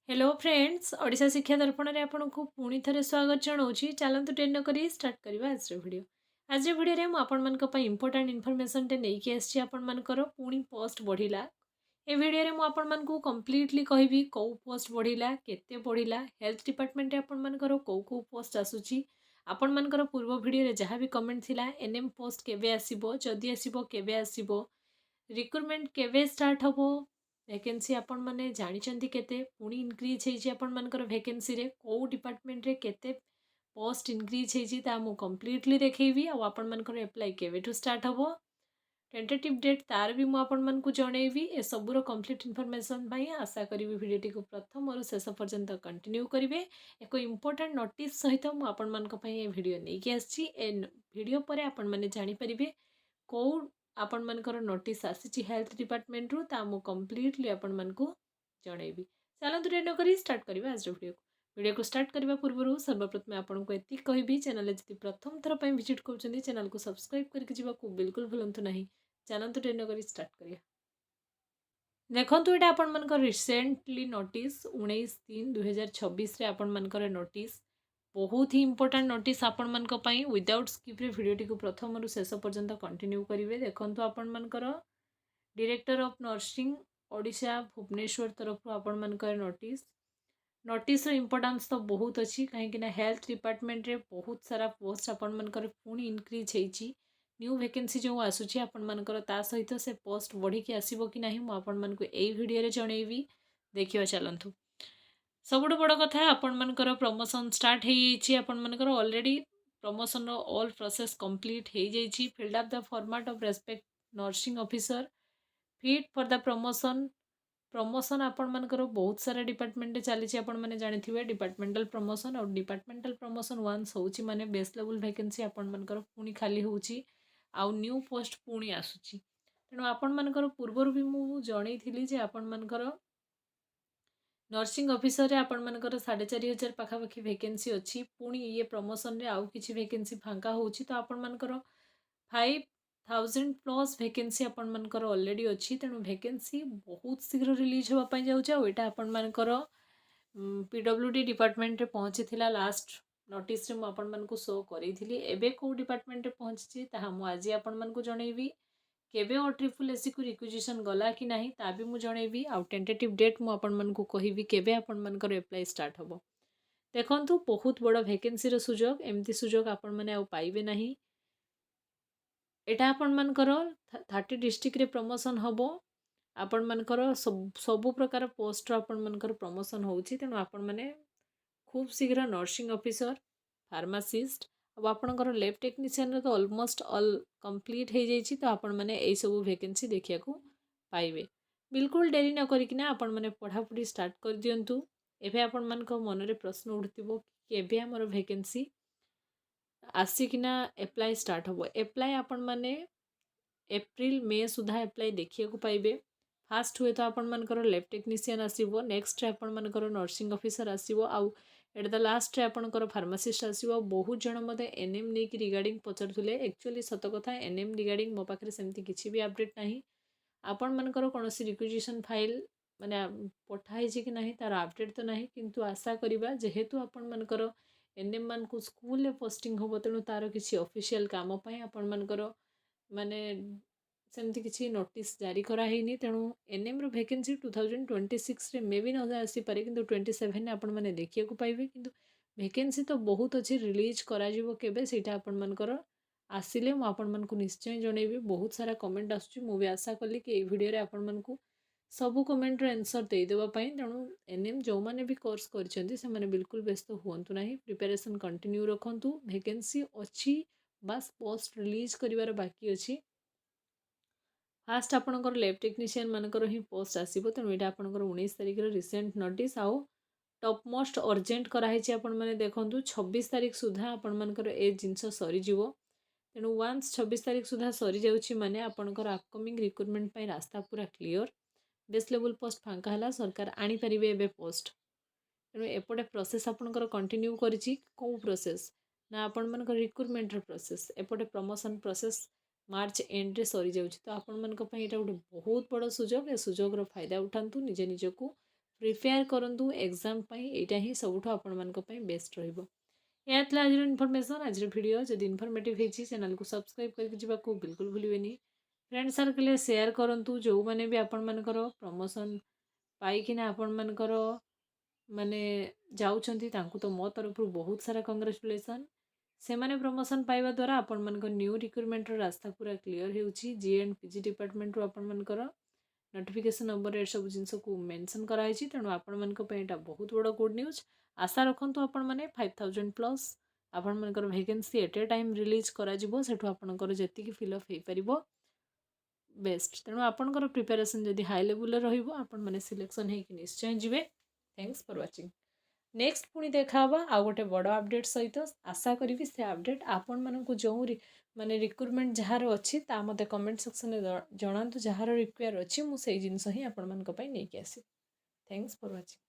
Hello friends Odisha शिक्षा दर्पण में आपन को पुणी थे स्वागत जनाऊँगी। चलतु डेरी नक स्टार्ट करवा आज वीडियो। आज वीडियो में आपण इंपोर्टाट इनफर्मेशन टे नहीं आसी आपणकर पुणी पोस्ट बढ़ला। ए वीडियो में आपण को कम्प्लीटली कहबी कौ पोस्ट बढ़ला केते बढ़ला हेल्थ डिपार्टमेंट आपणकर कौ कौ पोस्ट आसूची आपण मनकर पूर्व वीडियो जहाँ भी कमेंट थिला एनएम पोस्ट केबे आसीबो जदि आसीबो केबे आसीबो रिक्रुटमेंट केबे स्टार्ट हबो वैकेंसी आपण मैंने जानते केते पुणी इनक्रीज होती आपणकर वैकेंसी रे कौ डिपार्टमेंट रे केते पोस्ट इनक्रीज होती मुझे कम्प्लीटली देखी आपण मनकर एप्लाई केवेठू स्टार्ट हबो टेंटेटिव डेट तार भी मुझे जनइबी ए सबूर कम्प्लीट इनफर्मेशन आशा करी भिडियोटी को प्रथम और शेष पर्यंत कंटिन्यू करेंगे। एक इंपोर्टेंट नोटिस सहित मुझे भिडियो नहीं आसी भिडियो पर आपण मैंने जानीपर कौ आपण मनकर नोटिस आसी हेल्थ डिपार्टमेंट रू ता मु कम्प्लीटली आपण मानकु जनइबी। चलतु डेरी नक स्टार्ट करवा आज वीडियो को स्टार्ट करने पूर्व सर्वप्रथम आपको एति कहबी चैनल जब प्रथम थर पर विजिट कर चैनल को सब्सक्राइब करके जावाक बिल्कुल भूलु नहीं। चलतु डेरी नक स्टार्ट करिया। देखो ये आपण मनकर रिसेंटली नोटिस 19/3/2026 रे आपण मनकर नोटिस बहुत ही इंपोर्टेंट नोटिस आपण मनक पई विदाउट स्किप रे वीडियोटी को प्रथम रु शेष पर्यंत कंटिन्यू करेंगे। देखो आपण मनकर director of nursing Odisha Bhubaneswar तरफ आपण मनकर नोटिस इंपोर्टेंस तो बहुत अच्छी कहीं हेल्थ डिपार्टमेंट रे बहुत सारा पोस्ट आपण मनकर पुणी इनक्रीज होती न्यू वैकेंसी जो आसूची आपण मनकर ता सहित से पोस्ट बढ़ी की आसीबो कि नहीं मु आपण मनकु एई वीडियो रे जणेबी। देखियो चलंतु सबुठ बड़ कथा आपण मनकर प्रमोशन स्टार्ट हो जाइए आपण मनकर ऑलरेडी प्रमोशन रो ऑल प्रोसेस कंप्लीट हो जाइए। Filled up the format of respect nursing officer fit for the promotion आपण मनकर बहुत सारा डिपार्टमेंट चली आपण मैंने जानी डिपार्टमेंटल प्रमोशन और डिपार्टमेंटल प्रमोशन वन्स होची माने बेस लेवल वैकेंसी आपण मनकर पुणी खाली होची आउ न्यू पोस्ट पुणी आसूची तेणु आपण मनकर पूर्वर भी मु जणई जे आपण मनकर नर्सिंग ऑफिसर रे आपण मनकर 4500 पाखापाखि वैकेंसी अच्छी पुणी ये प्रमोशन रे आउ किछि वैकेंसी फांका होची तो आपण मनकर 5000 प्लस वैकेंसी आपण मनकर ऑलरेडी अच्छी तेणु वैकेंसी बहुत शीघ्र रिलीज होगा पाई जाउचा ओइटा आपण मनकर पीडब्ल्यूडी डिपार्टमेंट रे पहुंची थिला लास्ट नोटिस रे मु आपण मनकु शो करी थिली एबे को डिपार्टमेंट रे पहुंची ताहा मु आज आपण मनकु जणैबी केबे और ट्रिपल एससी को रिक्विजिशन गला कि नहीं ता भी मु जणैबी आउ टेंटेटिव डेट मु आपण मनकु कहिबी केबे आपण मनकर एप्लाई स्टार्ट हबो। देखंतु बहुत बड़ वैकेंसी रो सुजोग एमती सुजोग आपण माने आउ पाइबे नहीं एटा आपण मनकर 30 डिस्ट्रिक्ट रे प्रमोशन हबो आपण मनकर सब प्रकार पोस्ट आपण मनकर प्रमोशन होउची तेनु आपण माने खूब शीघ्र नर्सिंग ऑफिसर फार्मासिस्ट अब आपणकर लैब टेक्नीशियन तो ऑलमोस्ट ऑल कंप्लीट हो जाइए तो आपण मैंने यही सब वैकेंसी देखा पाइबे। बिल्कुल डेरी न करना आपण मैंने पढ़ापढ़ी स्टार्ट कर दिंतु। एवं आपण मान मन में प्रश्न उठो कि आमर वैकेंसी आसिकिना एप्लाई स्टार्ट हम एप्लाई आपण मैंने एप्रिल मे सुधा एप्लाई देखा पाइबे। फास्ट हुए तो आपण मनकर लैब टेक्नीशियन आसीबो नेक्स्ट आपण मनकर नर्सिंग ऑफिसर आसीबो आउ एट द लास्ट रे आपणकर फार्मासिस्ट आसीबो। बहुत जन मते एनएम नहीं कि रिगार्डिंग पचारुले एक्चुअली सत कथा एनएम रिगार्डिंग मो पाखे सेमती किसी भी अपडेट नहीं आपण मनकर कौनसी रिक्विजिशन फाइल माने पठाई कि नहीं तार अपडेट तो नहीं किंतु आशा करिबा जेहेतु आपण मनकर एनएम मान को स्कूल रे पोस्टिंग होबो तेणु तार किसी ऑफिशियल काम पई आपण मनकर माने सेमती किसी नोटिस जारी कराइनी तेणु एनएम रो वैकेंसी 2026 रे मे भी न आसी पारे किंतु 27 ने आपण माने देखिया को पाइबे किंतु वैकेंसी तो बहुत अच्छी रिलीज करा जिवो केबे सेटा आपण मनकर आसिले मु आपण मन को निश्चय जणैबी। बहुत सारा कमेंट आसुची मु भी आशा कली कि ए वीडियो रे आपण मन को सब कमेंट रो आंसर दे देबा पई तेणु एनएम जो माने भी कोर्स करछंती से माने बिल्कुल व्यस्त हुंतु नाही प्रिपरेशन कंटिन्यू रखंतु वैकेंसी अच्छी बस पोस्ट रिलीज करिवार बाकी अछि। फास्ट आपणकर लैब टेक्नीशियन मानकर ही पोस्ट आसीबो तेणु एटा आपणकर 19 तारिख रो रिसेंट नोटिस आउ टॉप मोस्ट अर्जेंट कराई आपण मैंने देखूँ 26 तारिख सुधा आपण मानकर ए जिनस सरी जीवो तेणु वन्स 26 तारिख सुधा सरी जाउची माने आपणकर अपकमिंग रिक्रुटमेंट पई रास्ता पूरा क्लियर बेस लेवल पोस्ट फांका हला सरकार आनी परिबे एबे पोस्ट तेणु एपटे प्रोसेस आपणकर कंटिन्यू करिछि को प्रोसेस ना आपण मानकर रिक्रुटमेंट रो प्रोसेस एपटे प्रमोशन प्रोसेस मार्च एंड रे सरी जाउची तो आपण मानक पई एटा गोटे बहुत बड़ सुजोग ए सुजोग रो फायदा उठांतु निजे निजको ପ୍ରିପେୟାର କରନ୍ତୁ ଏକ୍ଜାମ୍ ପାଇଁ। ଏଇଟା ହିଁ ସବୁଠୁ ଆପଣମାନଙ୍କ ପାଇଁ ବେଷ୍ଟ ରହିବ। ଏହା ଥିଲା ଆଜିର ଇନଫର୍ମେସନ୍, ଆଜିର ଭିଡ଼ିଓ। ଯଦି ଇନଫର୍ମେଟିଭ୍ ହେଇଛି ଚ୍ୟାନେଲକୁ ସବସ୍କ୍ରାଇବ୍ କରିକି ଯିବାକୁ ବିଲକୁଲ ଭୁଲିବେନି। ଫ୍ରେଣ୍ଡ ସର୍କଲରେ ସେୟାର କରନ୍ତୁ। ଯେଉଁମାନେ ବି ଆପଣମାନଙ୍କର ପ୍ରମୋସନ୍ ପାଇକିନା ଆପଣମାନଙ୍କର ମାନେ ଯାଉଛନ୍ତି ତାଙ୍କୁ ତ ମୋ ତରଫରୁ ବହୁତ ସାରା କଂଗ୍ରାଚୁଲେସନ୍। ସେମାନେ ପ୍ରମୋସନ୍ ପାଇବା ଦ୍ୱାରା ଆପଣମାନଙ୍କ ନ୍ୟୁ ରିକ୍ରୁଟମେଣ୍ଟର ରାସ୍ତା ପୁରା କ୍ଲିଅର୍ ହେଉଛି। GN PG ଡିପାର୍ଟମେଣ୍ଟରୁ ଆପଣମାନଙ୍କର ନୋଟିଫିକେସନ୍ ନମ୍ବରରେ ଏସବୁ ଜିନିଷକୁ ମେନସନ୍ କରାହେଇଛି। ତେଣୁ ଆପଣମାନଙ୍କ ପାଇଁ ଏଇଟା ବହୁତ ବଡ଼ ଗୁଡ୍ ନ୍ୟୁଜ୍। ଆଶା ରଖନ୍ତୁ ଆପଣମାନେ 5000+ ଆପଣମାନଙ୍କର vacancy at a time release କରାଯିବ। ସେଠୁ ଆପଣଙ୍କର ଯେତିକି ଫିଲ୍ଅପ୍ ହେଇପାରିବ ବେଷ୍ଟ। ତେଣୁ ଆପଣଙ୍କର ପ୍ରିପାରେସନ୍ ଯଦି ହାଇ ଲେଭେଲରେ ରହିବ ଆପଣମାନେ ସିଲେକ୍ସନ୍ ହେଇକି ନିଶ୍ଚୟ ଯିବେ। Thanks for watching. ନେକ୍ସଟ ପୁଣି ଦେଖାହେବା ଆଉ ଗୋଟେ ବଡ଼ ଆପଡେଟ୍ ସହିତ। ଆଶା କରିବି ସେ ଆପଡେଟ୍ ଆପଣମାନଙ୍କୁ ଯେଉଁ ମାନେ ରିକ୍ରୁଟମେଣ୍ଟ ଯାହାର ଅଛି ତା ମୋତେ କମେଣ୍ଟ ସେକ୍ସନରେ ଜଣାନ୍ତୁ। ଯାହାର ରିକ୍ୱେୟାର ଅଛି ମୁଁ ସେଇ ଜିନିଷ ହିଁ ଆପଣମାନଙ୍କ ପାଇଁ ନେଇକି ଆସିବି। Thanks for watching.